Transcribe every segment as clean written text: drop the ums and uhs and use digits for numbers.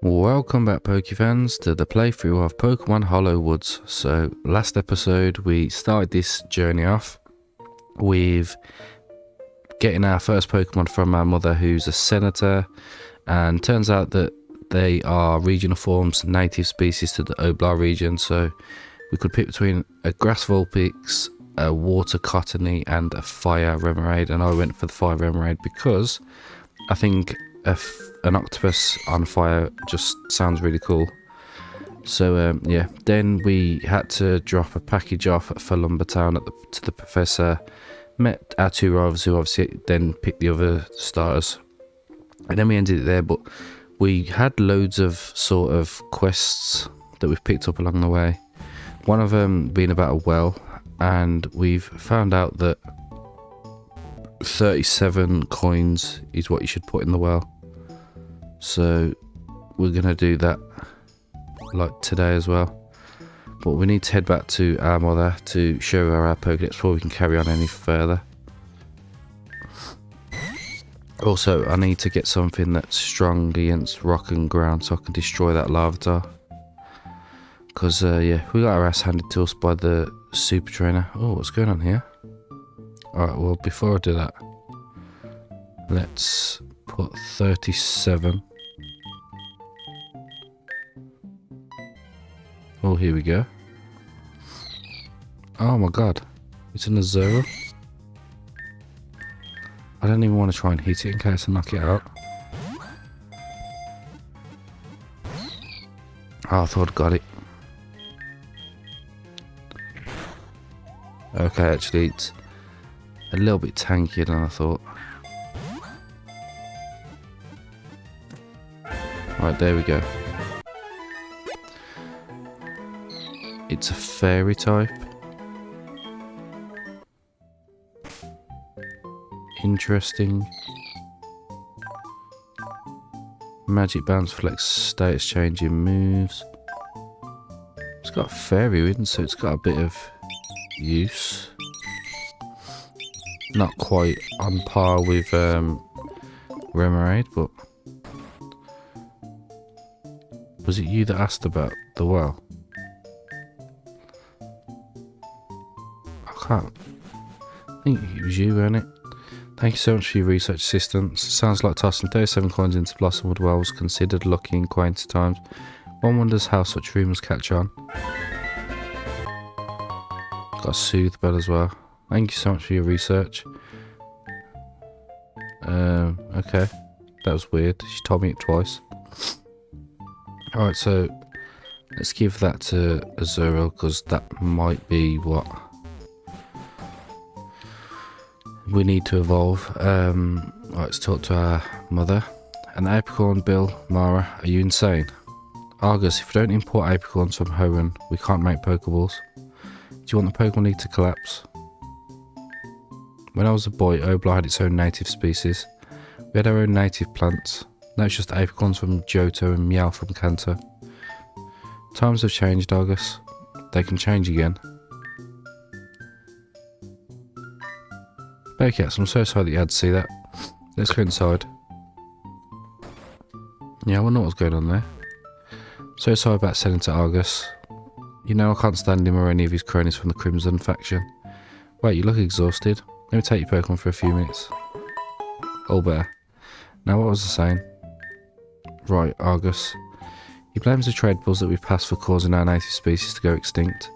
Welcome back, Pokefans, to the playthrough of Pokemon Hollow Woods. So, last episode we started this journey off with getting our first Pokemon from our mother, who's a senator, and turns out that they are regional forms, native species to the Oblar region. So we could pick between a grass Vulpix, a water Cottony, and a fire Remoraid, and I went for the fire Remoraid because I think an octopus on fire just sounds really cool. So yeah, then we had to drop a package off for Lumbertown to the professor, met our two rivals who obviously then picked the other starters, and then we ended it there. But we had loads of sort of quests that we've picked up along the way, one of them being about a well, and we've found out that 37 coins is what you should put in the well. So we're gonna do that like today as well, but we need to head back to our mother to show her our Pokédex before we can carry on any further. Also, I need to get something that's strong against rock and ground so I can destroy that Larvitar, because yeah, we got our ass handed to us by the super trainer. Oh, what's going on here? Alright, well, before I do that, let's put 37. Oh, here we go. Oh my god, it's an Azura. I don't even want to try and hit it in case I knock it out. Oh, I thought I got it. Okay, actually it's a little bit tankier than I thought. Right, there we go. It's a fairy type. Interesting. Magic bounce flex status changing moves. It's got fairy win, so it's got a bit of use. Not quite on par with Remoraid, but was it you that asked about the well? I think it was you, wasn't it? Thank you so much for your research assistance. Sounds like tossing 37 coins into Blossomwood Well was considered lucky in quaint times. One wonders how such rumours catch on. Got a Soothe Bell as well. Thank you so much for your research. Okay. That was weird. She told me it twice. Alright, so let's give that to Azurill, because that might be what we need to evolve. Let's talk to our mother. An apricorn, Bill, Mara, are you insane? Argus, if we don't import apricorns from Hoenn, we can't make Pokeballs. Do you want the Pokemon League to collapse? When I was a boy, Oblar had its own native species. We had our own native plants. Now it's just apricorns from Johto and Meow from Kanto. Times have changed, Argus. They can change again. Cats, I'm so sorry that you had to see that. Let's go inside. Yeah, I wonder what's going on there. So sorry about Senator Argus. You know I can't stand him or any of his cronies from the Crimson Faction. Wait, you look exhausted. Let me take your Pokemon for a few minutes. All better. Now what was I saying? Right, Argus. He blames the trade bills that we passed for causing our native species to go extinct.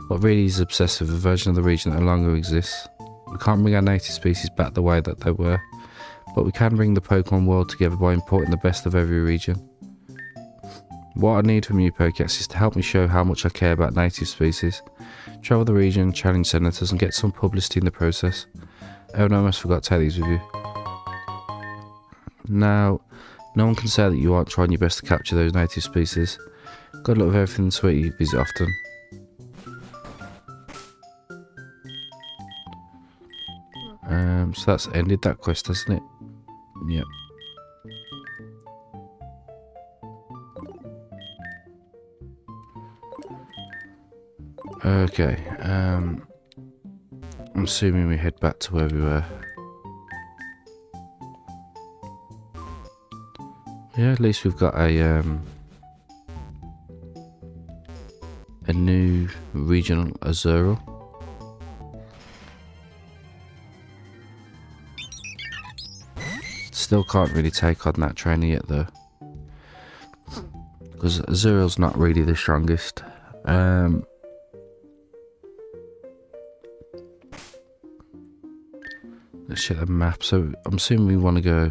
But really he's obsessed with a version of the region that no longer exists. We can't bring our native species back the way that they were, but we can bring the Pokemon world together by importing the best of every region. What I need from you, Pokédex, is to help me show how much I care about native species. Travel the region, challenge senators, and get some publicity in the process. Oh no, I almost forgot to take these with you. Now, no one can say that you aren't trying your best to capture those native species. Good luck with everything sweet you visit often. So that's ended that quest, hasn't it? Yep. Okay, I'm assuming we head back to where we were. Yeah, at least we've got a new regional Azurill. Still can't really take on that trainer yet though, because Azurill's not really the strongest. Let's check the map. So I'm assuming we want to go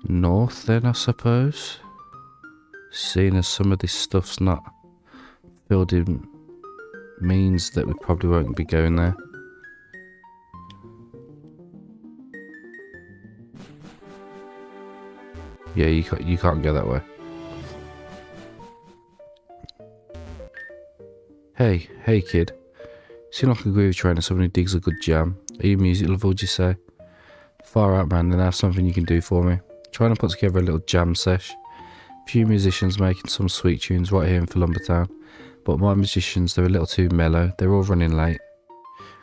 north then, I suppose, seeing as some of this stuff's not filled in means that we probably won't be going there. Yeah, you can't go that way. Hey kid, seem like a groovy trainer, someone who digs a good jam. Are you music lover, would you say? Far out, man, then I have something you can do for me. Trying to put together a little jam sesh. Few musicians making some sweet tunes right here in Falumba, but my musicians, they're a little too mellow. They're all running late.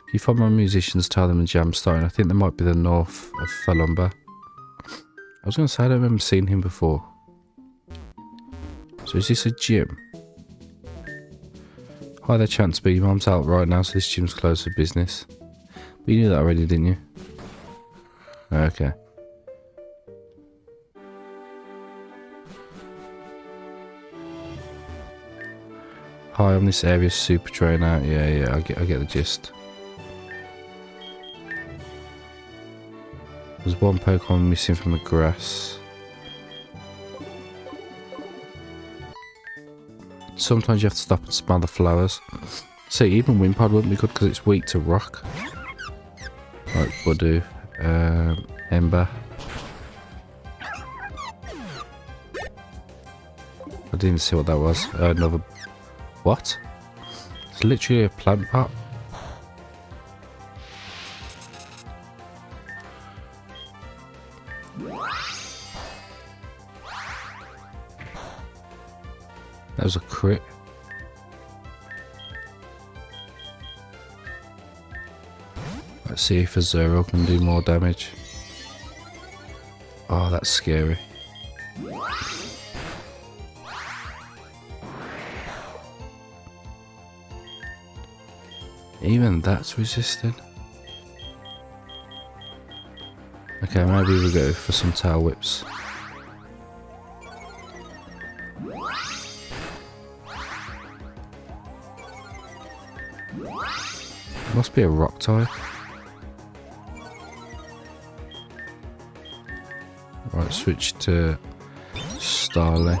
If you find my musicians, tell them the jam's starting. I think they might be the north of Falumba. I was going to say I don't remember seeing him before. So is this a gym? Hi there, Chance B. Your mum's out right now, so this gym's closed for business. But you knew that already, didn't you? Okay. Hi, I'm this area's super trainer. Yeah, I get the gist. There's one Pokemon missing from the grass. Sometimes you have to stop and smell the flowers. See, even Wimpod wouldn't be good because it's weak to rock. Right, Budu. Ember. I didn't even see what that was. Another... What? It's literally a plant pot. That was a crit. Let's see if a Zero can do more damage. Oh, that's scary. Even that's resisting. Okay, maybe we'll go for some tail whips. Must be a rock type. Right, switch to Starly.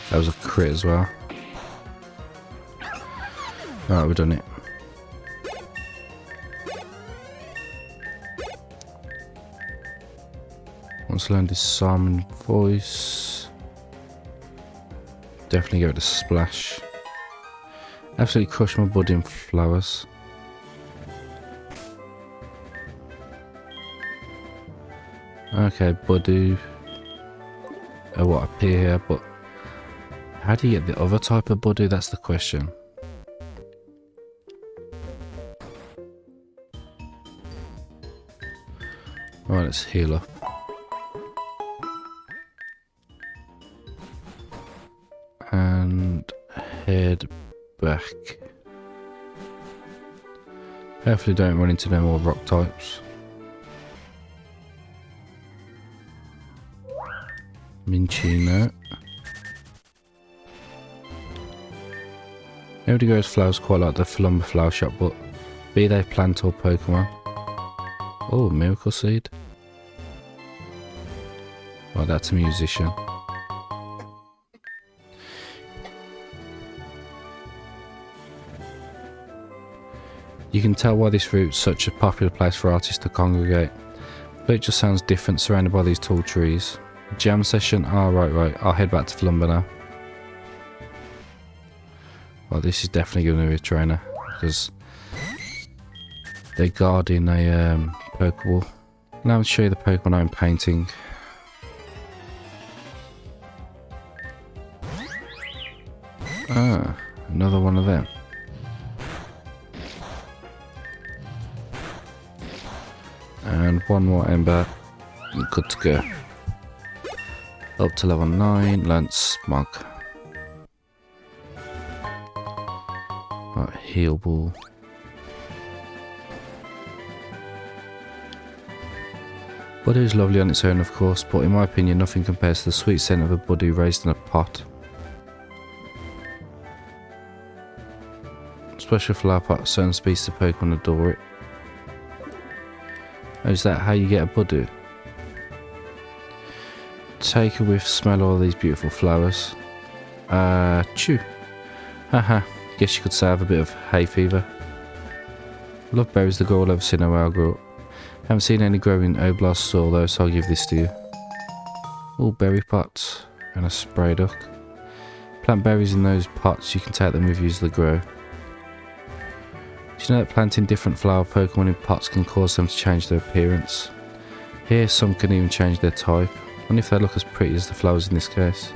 That was a crit as well. Right, we've done it. Once learned this Simon voice. Definitely go to Splash. Absolutely crush my bud in flowers. Okay, Budu. What appear here, but how do you get the other type of Budu? That's the question. Right, let's heal up. And head back. Hopefully don't run into no more rock types. Minchino. Nobody grows flowers quite like the Falumba flower shop, but be they plant or Pokemon. Oh, Miracle Seed. Well, that's a musician. You can tell why this route's such a popular place for artists to congregate. But it just sounds different surrounded by these tall trees. Jam session? Oh, right. I'll head back to Falumba now. Well, this is definitely going to be a trainer, because they're guarding a Pokeball. Now to show you the Pokemon I'm painting. Ah, another one of them. And one more Ember. Good to go. Up to level 9, learnt Smog. Right, Heal Ball. Budu is lovely on its own, of course, but in my opinion, nothing compares to the sweet scent of a Budu raised in a pot. Special flower pot, certain species of Pokemon adore it. Oh, is that how you get a Budu? Take a whiff, smell all these beautiful flowers. Chew. Haha, guess you could say I have a bit of hay fever. Love berries that grow all over Sinnoh where I grew up. Haven't seen any growing Oblar soil though, so I'll give this to you. All berry pots and a spray duck. Plant berries in those pots, you can take them with you as they grow. Do you know that planting different flower Pokemon in pots can cause them to change their appearance? Here, some can even change their type. Only if they look as pretty as the flowers in this case.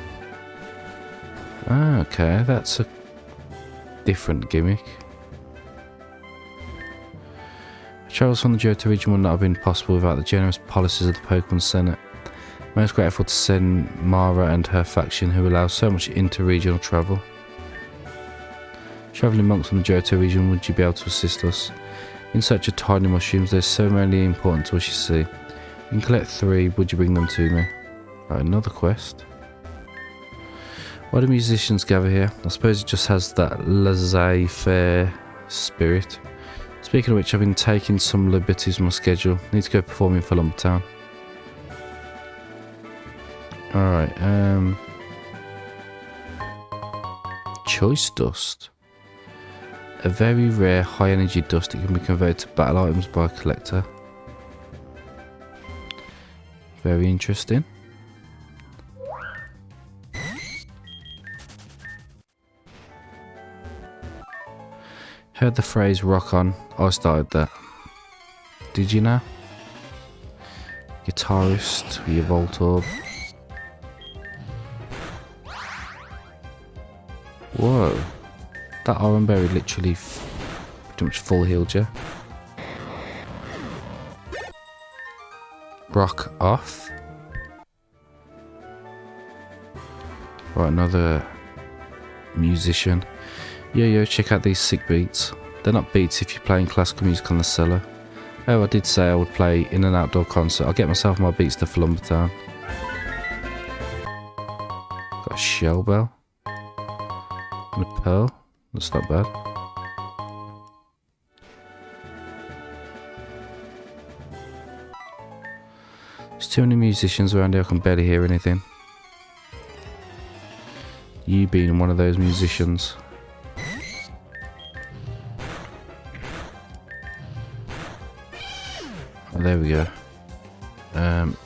Ah, okay, that's a different gimmick. Travels from the Johto region would not have been possible without the generous policies of the Pokemon Senate. Most grateful to Sen Mara and her faction who allow so much inter-regional travel. Travelling monks from the Johto region, would you be able to assist us? In search of tiny mushrooms, they're so many important to us, you see. You can collect 3, would you bring them to me? Right, another quest. Why do musicians gather here? I suppose it just has that laissez-faire spirit. Speaking of which, I've been taking some liberties with my schedule. Need to go perform in Town. Alright, Choice Dust. A very rare high energy dust that can be converted to battle items by a collector. Very interesting. Heard the phrase rock on, I started that. Did you know? Guitarist with your Voltorb. Whoa. That Oran Berry literally pretty much full healed you. Rock off. Right, another musician. Yo, check out these sick beats. They're not beats if you're playing classical music on the cello. Oh, I did say I would play in an outdoor concert. I'll get myself my beats to Town. Got a shell bell. And a pearl. That's not bad. There's too many musicians around here, I can barely hear anything. You being one of those musicians. Oh, there we go.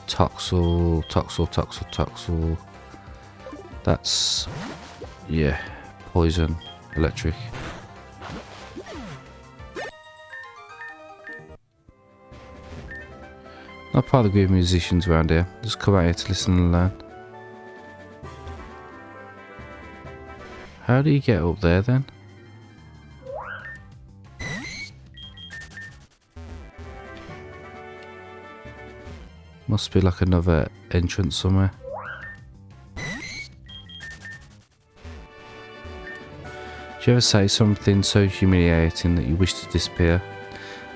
Toxel. That's, yeah, poison, electric. Not part of the group of musicians around here. Just come out here to listen and learn. How do you get up there then? Must be like another entrance somewhere. Do you ever say something so humiliating that you wish to disappear?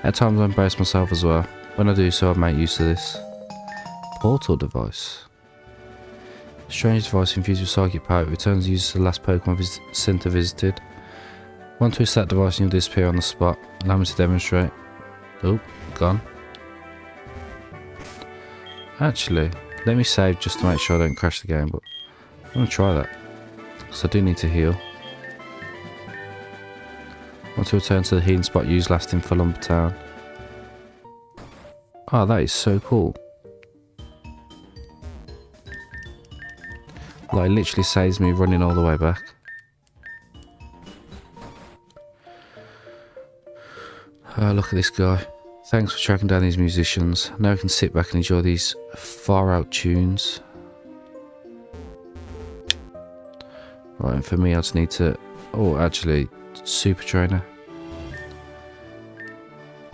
At times I embarrass myself as well. When I do so, I make use of this. Portal device. Strange device infused with psychic power. It returns the user to the last Pokemon Center visited. Once twist that device and you'll disappear on the spot. Allow me to demonstrate. Oh, gone. Actually, let me save just to make sure I don't crash the game, but I'm going to try that. Because I do need to heal. Want to return to the healing spot used last in Town. Oh, that is so cool. Like, it literally saves me running all the way back. Oh, look at this guy. Thanks for tracking down these musicians. Now I can sit back and enjoy these far out tunes. Right, and for me I just need to... Oh, actually, super trainer.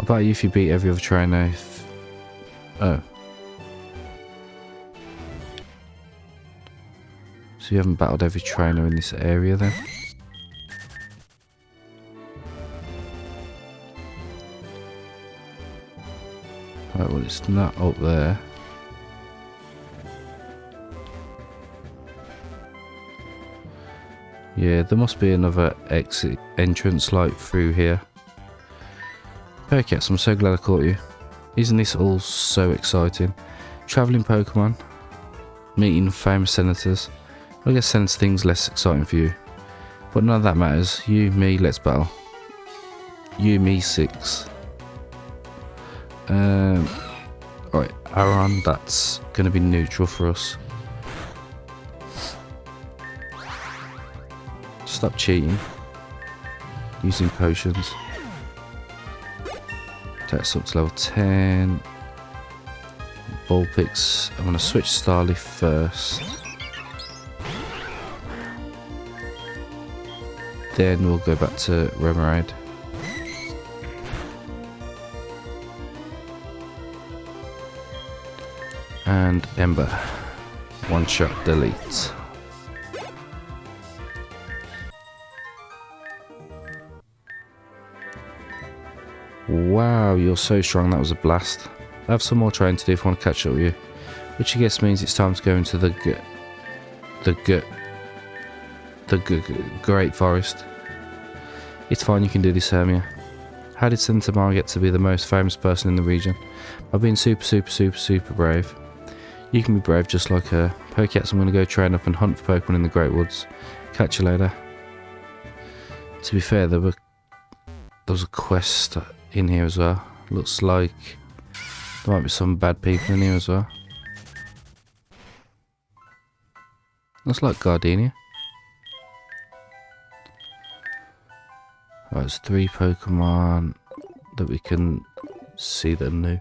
I'll bet you if you beat every other trainer... Oh. So you haven't battled every trainer in this area then? Right, well it's not up there. Yeah, there must be another exit entrance like through here. Pokécats, I'm so glad I caught you. Isn't this all so exciting? Travelling Pokemon, meeting famous senators. I guess senator things less exciting for you. But none of that matters. You, me, let's battle. You, me, 6. Right, Aron, that's going to be neutral for us. Stop cheating. Using potions. Take us up to level 10. Vulpix. I'm going to switch Starly first. Then we'll go back to Remoraid. And Ember. One shot delete. Wow, you're so strong, that was a blast. I have some more training to do if I want to catch up with you. Which I guess means it's time to go into the Great Forest. It's fine, you can do this, Hermia. How did Senator Mara get to be the most famous person in the region? By being super brave. You can be brave just like her. Pokécats, I'm going to go train up and hunt for Pokemon in the Great Woods. Catch you later. To be fair, there was a quest in here as well. Looks like there might be some bad people in here as well. Looks like Gardenia. Right, there's 3 Pokemon that we can see that are new.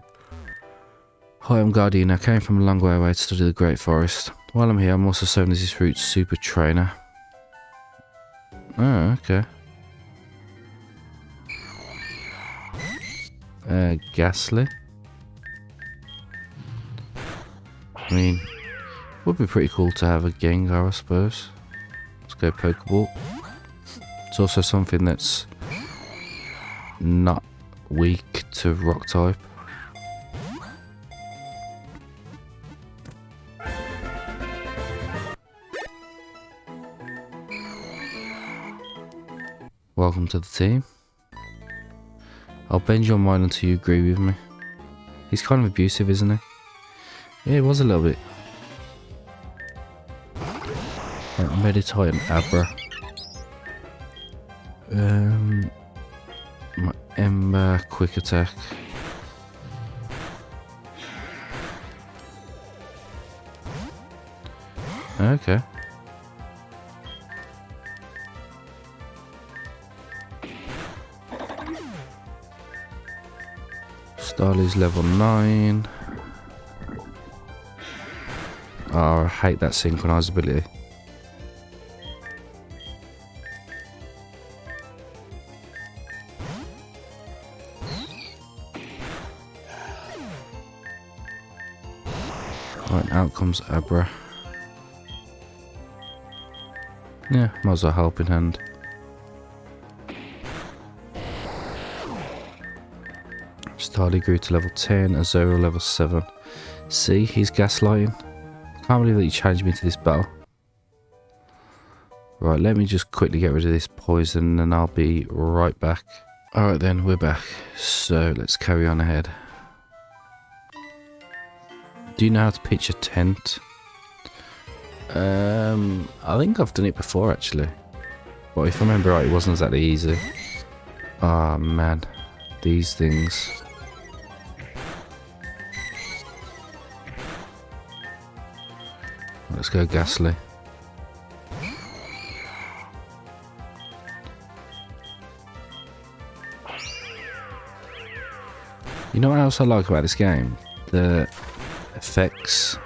Hi, I'm Gardenia. I came from a long way away to study the Great Forest. While I'm here, I'm also serving as this route's super trainer. Oh, okay. Ghastly. I mean, would be pretty cool to have a Gengar, I suppose. Let's go Pokeball. It's also something that's not weak to Rock type. Welcome to the team. I'll bend your mind until you agree with me. He's kind of abusive, isn't he? Yeah, it was a little bit. Right, Meditite and Abra. My Ember, quick attack. Okay. Starly's level 9. Oh, I hate that synchronized ability. Right, out comes Abra. Yeah, might as well helping hand. Starly grew to level 10, Azorial level 7. See, he's gaslighting. Can't believe that you challenged me to this battle. Right, let me just quickly get rid of this poison and I'll be right back. Alright then, we're back. So, let's carry on ahead. Do you know how to pitch a tent? I think I've done it before actually. But if I remember right, it wasn't exactly easy. Ah, man. These things. Let's go Ghastly. You know what else I like about this game? The effects.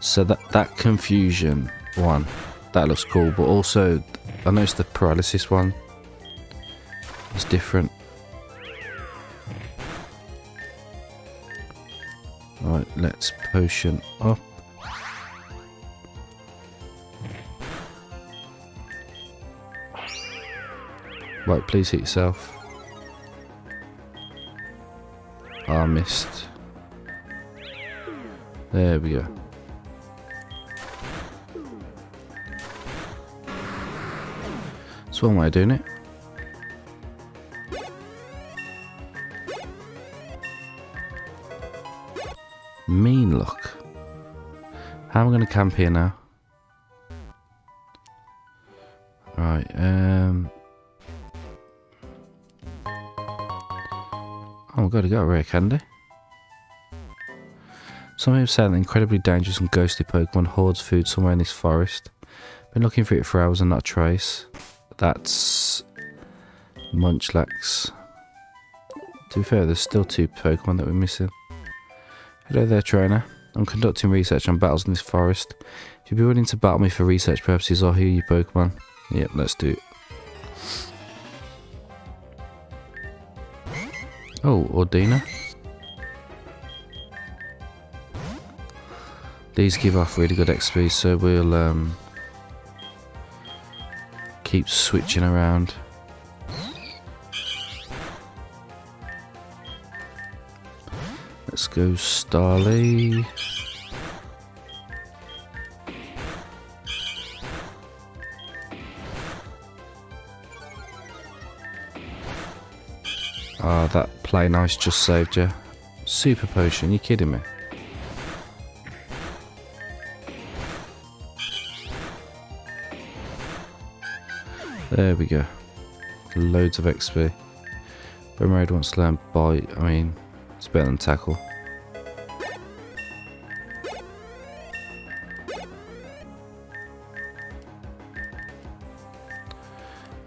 So that confusion one, that looks cool, but also I noticed the paralysis one is different. Right, let's potion up. Right, please hit yourself. Oh, I missed. There we go. That's one way of doing it. Mean look. How am I going to camp here now? Right, oh, gotta go rare candy. Some have said that incredibly dangerous and ghostly Pokemon hoards food somewhere in this forest. Been looking for it for hours and not a trace. That's Munchlax. To be fair, there's still 2 Pokemon that we're missing. Hello there, trainer. I'm conducting research on battles in this forest. If you'd be willing to battle me for research purposes, I'll heal you Pokemon. Yep, let's do it. Oh, Ordina. These give off really good XP, so we'll keep switching around. Let's go Starly. Ah, that play nice just saved you. Super potion, you kidding me? There we go. Loads of XP. Boomerang wants to learn bite. I mean, it's better than tackle.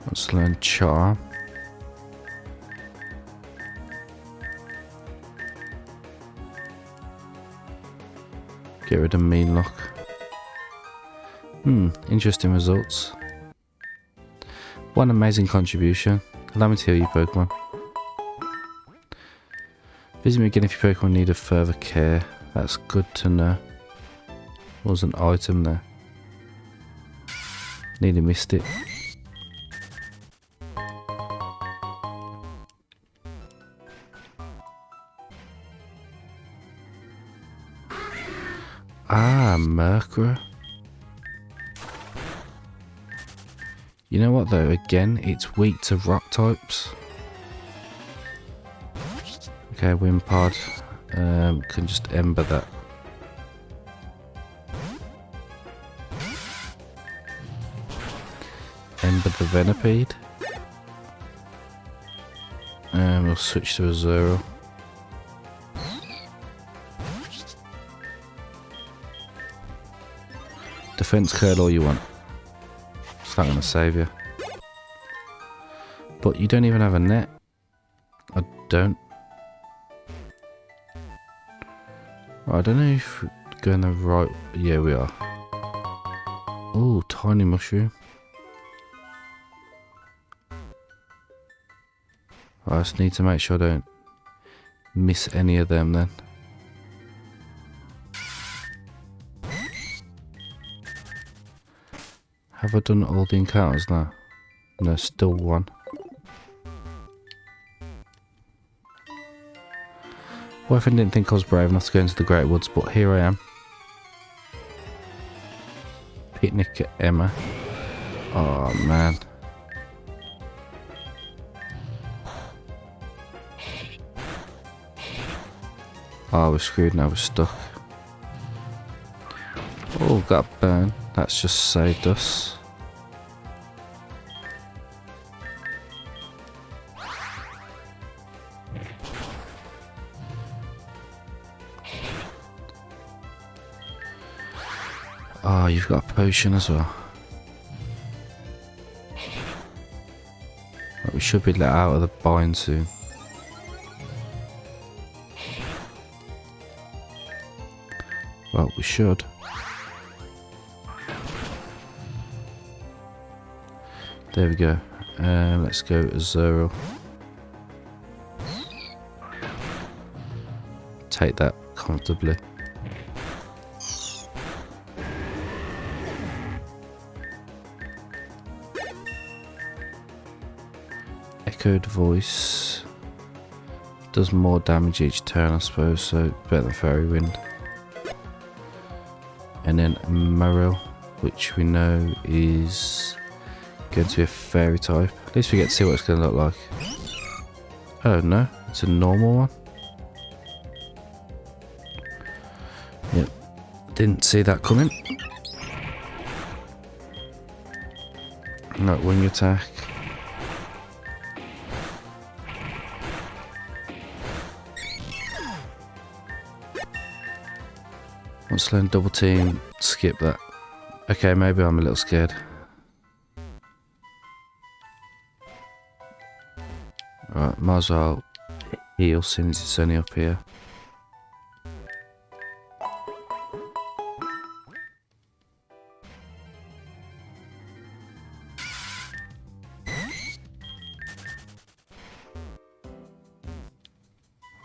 Let's learn charm. Get rid of mean look. Interesting results. One amazing contribution. Allow me to heal you Pokemon. Visit me again if your Pokemon need further care. That's good to know. There was an item there. Nearly missed it. Ah, Mercury. You know what though, again, it's weak to rock types. Okay, Wimpod. Can just ember that. Ember the Venipede. And we'll switch to a Zero. Defense curl all you want. It's not going to save you. But you don't even have a net. I don't. I don't know if we're going the right... Yeah, we are. Oh, tiny mushroom. I just need to make sure I don't miss any of them then. Have I done all the encounters now? No, still one. Well, if I didn't think I was brave enough to go into the Great Woods, but here I am. Picnic at Emma. Oh man. Oh, we're screwed now, we're stuck. Oh, got a burn. That's just saved us. Oh, you've got a potion as well. We should be let out of the bind soon. we should. There we go. Let's go Azurill. Take that comfortably. Echoed voice does more damage each turn, I suppose, so better than Fairy Wind. And then Marill, which we know is going to be a fairy type. At least we get to see what it's going to look like. Oh no, it's a normal one. Yep, didn't see that coming. No, wing attack. Once learn double team, skip that. Okay, maybe I'm a little scared. Right, might as well heal since it's only up here.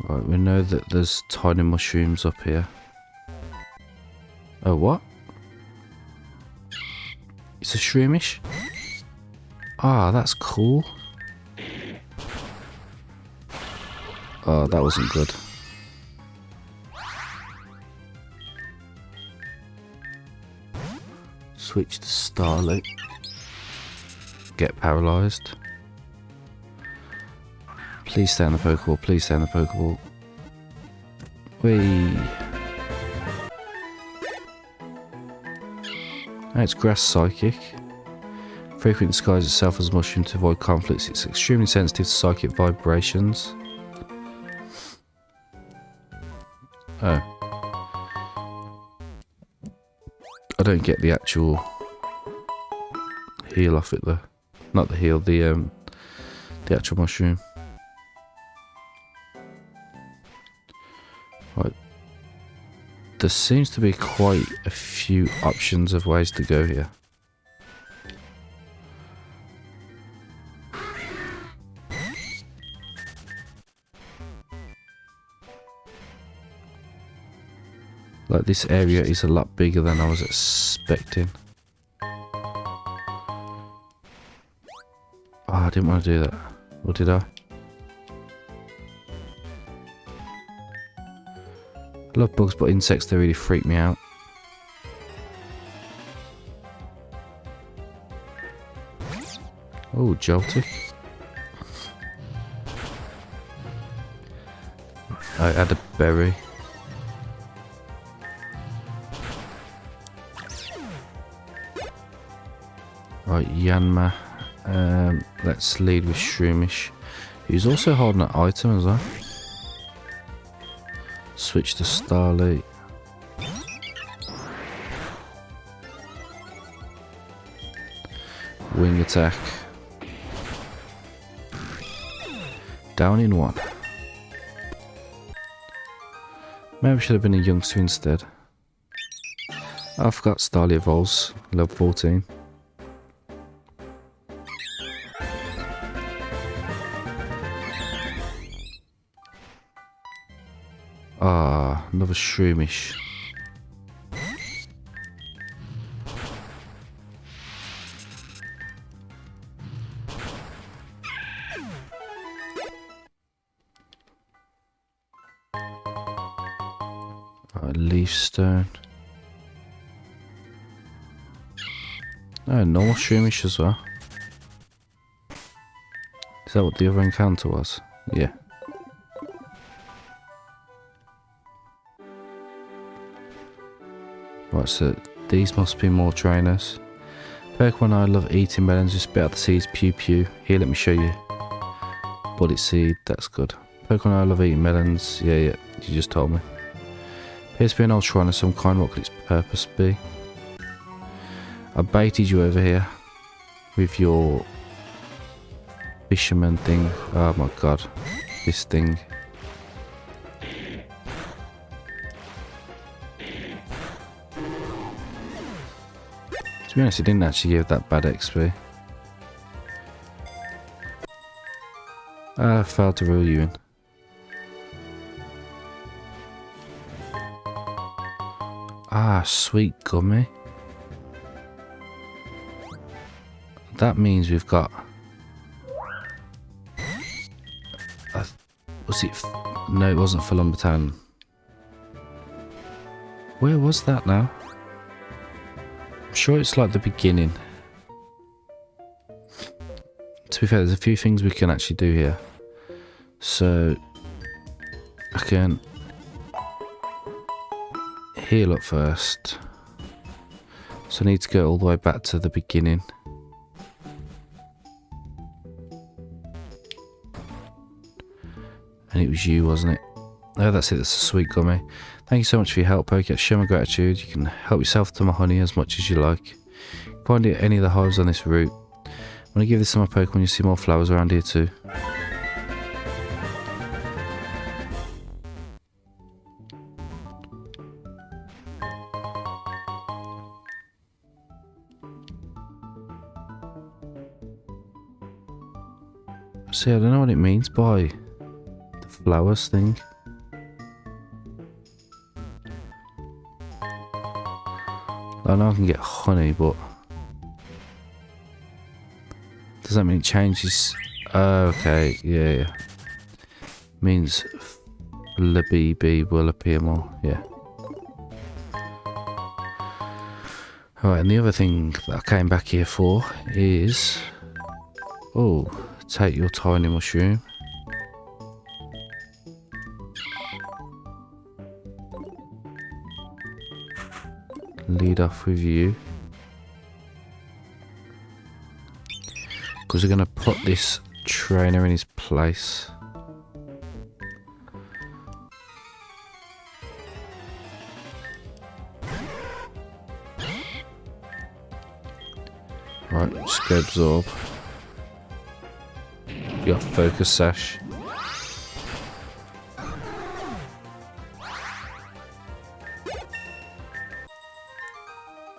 Right, we know that there's tiny mushrooms up here. Oh, what? It's a shroomish? Ah, that's cool. Oh, that wasn't good. Switch to Starlight. Get paralysed. Please stay on the Pokeball, please stay on the Pokeball. Whee! Now it's Grass Psychic. Frequently disguises itself as a mushroom to avoid conflicts. It's extremely sensitive to psychic vibrations. Oh. I don't get the actual heal off it though. Not the heal, the actual mushroom. Right. There seems to be quite a few options of ways to go here. Like, this area is a lot bigger than I was expecting. Oh, I didn't want to do that. Or did I? I love bugs, but insects, they really freak me out. Oh, Joltik. I had a berry. Right, Yanma. Let's lead with Shroomish, who's also holding an item as well. Switch to Starlight. Wing attack. Down in one. Maybe should have been a youngster instead. I forgot Starlight evolves, level 14. Ah, another Shroomish. Leaf Stone. Oh, normal Shroomish as well. Is that what the other encounter was? Yeah. Right, so these must be more trainers. Pokemon I love eating melons, just spit out the seeds, pew pew. Here, let me show you. Bullet seed, that's good. Pokemon I love eating melons, yeah, you just told me. Appears to be an old shrine of some kind, what could its purpose be? I baited you over here with your fisherman thing. Oh my god, this thing. To be honest, it didn't actually give that bad XP. I failed to reel you in. Ah, sweet gummy. That means we've got... was it... no, it wasn't for Lumbertown. Where was that now? I'm sure it's like the beginning. To be fair, there's a few things we can actually do here. So... I can... heal up first. So I need to go all the way back to the beginning. And it was you, wasn't it? Oh, that's it. That's a sweet gummy. Thank you so much for your help, Poke. Show my gratitude. You can help yourself to my honey as much as you like. Find it at any of the hives on this route. When I give this to my Pokemon, you see more flowers around here too. See, I don't know what it means by the flowers thing. I know I can get honey, but does that mean it changes? Okay, yeah. Means the BB will appear more, yeah. Alright, and the other thing that I came back here for is... oh, take your tiny mushroom. Lead off with you. Because we're going to put this trainer in his place. Right, just go absorb. You got focus sash.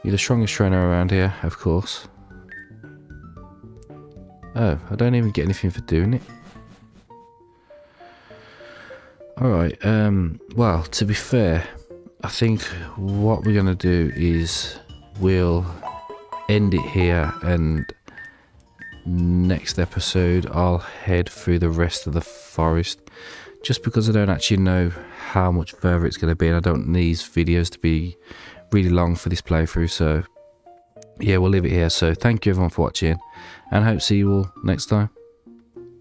You're the strongest trainer around here, of course. Oh, I don't even get anything for doing it. Alright, well, to be fair, I think what we're going to do is we'll end it here, and next episode I'll head through the rest of the forest, just because I don't actually know how much further it's going to be, and I don't want these videos to be really long for this playthrough. So yeah, we'll leave it here. So thank you everyone for watching, and I hope to see you all next time.